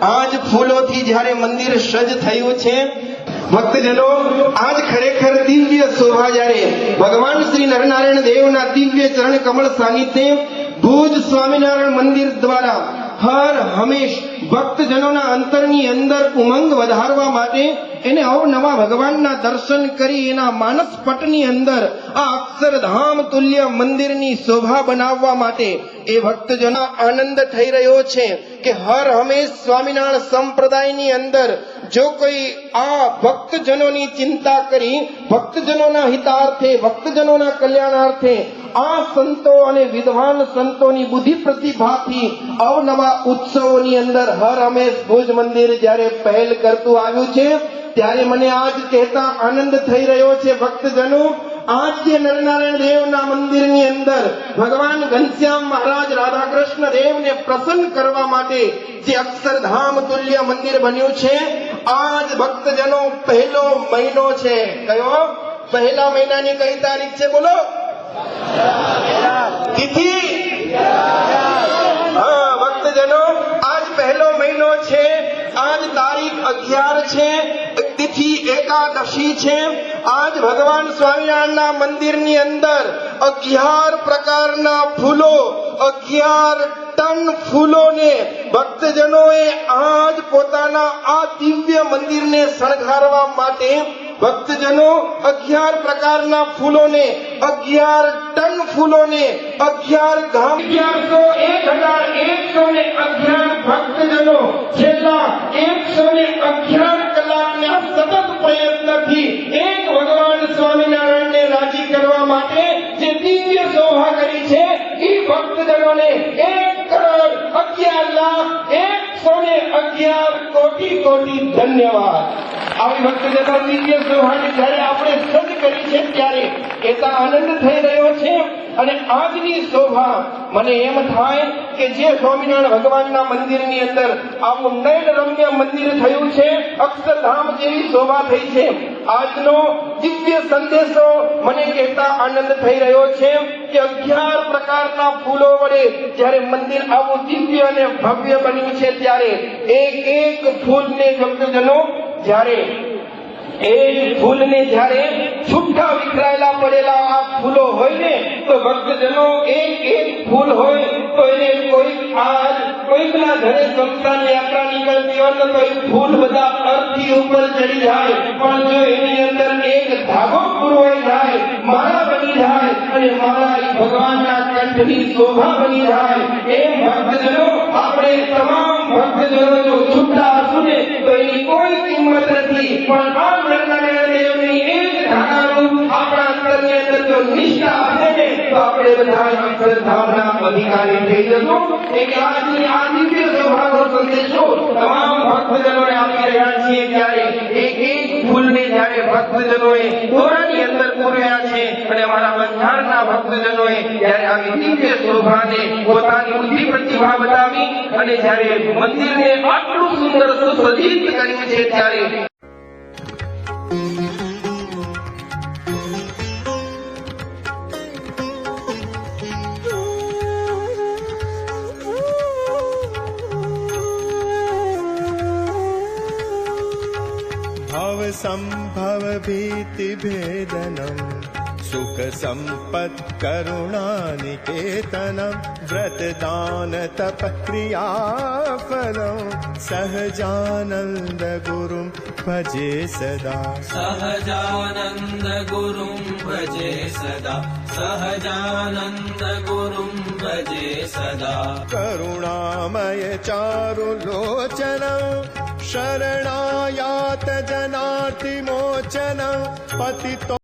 આજ ફૂલોથી જ્યારે મંદિર સજ્જ થયું છે ભક્તજનો, આજ ખરેખર દિવ્ય શોભા જ્યારે ભગવાન શ્રી નરનારાયણ દેવના દિવ્ય ચરણ કમળ સાનિધ્ય ભુજ સ્વામિનારાયણ મંદિર દ્વારા હર હંમેશ ભક્તજનોના અંતરની અંદર ઉમંગ વધારવા માટે એને અવનવા ભગવાનના દર્શન કરી એના માનસ પટની અંદર આ અક્ષરધામ તુલ્ય મંદિરની શોભા બનાવવા માટે એ ભક્તજનો આનંદ થઈ રહ્યો છે કે હર હંમેશ સ્વામિનારાયણ સંપ્રદાયની અંદર જો કોઈ આ ભક્તજનોની ચિંતા કરી ભક્તજનોના હિતાર્થે ભક્તજનોના કલ્યાણાર્થે આ સંતો અને વિદ્વાન સંતોની બુદ્ધિ પ્રતિભાથી અવનવા ઉત્સવોની અંદર હર હંમેશ ભુજ મંદિર જ્યારે પહેલ કરતું આવ્યું છે ત્યારે મને આજ કહેતા આનંદ થઈ રહ્યો છે ભક્તજનો, આજ જે નરનારાયણ દેવના મંદિરની અંદર ભગવાન ઘનશ્યામ મહારાજ રાધાકૃષ્ણ દેવને પ્રસન્ન કરવા માટે જે અક્ષરધામ તુલ્ય મંદિર બન્યું છે, આજ ભક્તજનો પહેલો મહિનો છે. કયો? પહેલા મહિનાની કઈ તારીખ છે બોલો? તિથિ? હા ભક્તજનો, આજ પહેલો મહિનો છે. આજ તારીખ 11 છે. તિથિ એકાદશી છે. આજ ભગવાન સ્વામિનારાયણના મંદિરની અંદર 11 પ્રકારના ફૂલો 11 ટન ફૂલોને ભક્તજનોએ આજ પોતાના આ દિવ્ય મંદિરને શણગારવા માટે ભક્તજનો 11 પ્રકારના ફૂલોને 11 ટન ફૂલોને 11 ગામ 111111 ભક્તજનો છેલ્લા 111 કલાકના સતત પ્રયત્નથી એક ભગવાન સ્વામિનારાયણને રાજી કરવા માટે જે દિવ્ય શોભા કરી છે એ ભક્તજનોને 1,11,111 કોટી ધન્યવાદ. આવી ભક્તજનો દિવ્ય શોભાની જ્યારે આપણે સજ્જ કરી છે ત્યારે એટલા આનંદ થઈ રહ્યો છે. અને આજની શોભા મને એમ થાય કે જે સ્વામિનારાયણ ભગવાનના મંદિરની અંદર આવું નયન રમ્ય મંદિર થયું છે, અક્ષરધામ જેવી શોભા થઈ છે, આજનો દિવ્ય સંદેશો મને કહેતા આનંદ થઈ રહ્યો છે કે 11 પ્રકારના ફૂલો વડે જ્યારે મંદિર આવું દિવ્ય અને ભવ્ય બન્યું છે ત્યારે એક ફૂલને ભક્તજનો જ્યારે એક ફૂલને જ્યારે છૂટા વિખરાયેલા પડેલા આ ફૂલો હોય ને તો ભક્તજનો એક ફૂલ હોય તો એને કોઈકના ઘરે સંસ્થાન યાત્રા નીકળતી હોય તો કોઈ ફૂલ બધા અર્થી ઉપર ચડી જાય, પણ જો એની અંદર એક ધાગો પુરવાઈ જાય, માળા બની જાય અને માળા ભગવાનના કંઠની શોભા બની જાય. એમ ભક્તજનો આપણે તમામ ભક્તજનો જો છૂટા હશું ને તો એની કોઈ કિંમત નથી, પણ આ નરનારાયણ દેવની એક ધારાનું આપણા અંતરની અંદર જો નિષ્ઠા હશે ને તો આપણે બધા અક્ષરધામના અધિકારી થઈ જશું. એટલે આજની આ દિવ્ય શોભાનો સંદેશો તમામ ભક્તજનોને આપી રહ્યા છીએ ત્યારે એક ફૂલને જ્યારે ભક્તજનોએ દોરાની અંદર પૂર્યા છે અને અમારા બંધારણના ભક્તજનોએ જ્યારે આવી દિવ્ય શોભાને પોતાની બુદ્ધિ પ્રતિભા બતાવી અને જ્યારે મંદિરને આટલું સુંદર સુસજ્જિત કર્યું છે ત્યારે भव संभव भीति भेदनम सुख संपत् करुणानिकेतनम व्रत दान तप क्रिया फलम सहजानंद गुरुम भजे सदा. सहजानंद गुरुम भजे सदा. सहजानंद गुरुम भजे सदा. करुणामय चारु लोचनम शरणायात जनार्ति मोचनम पतितो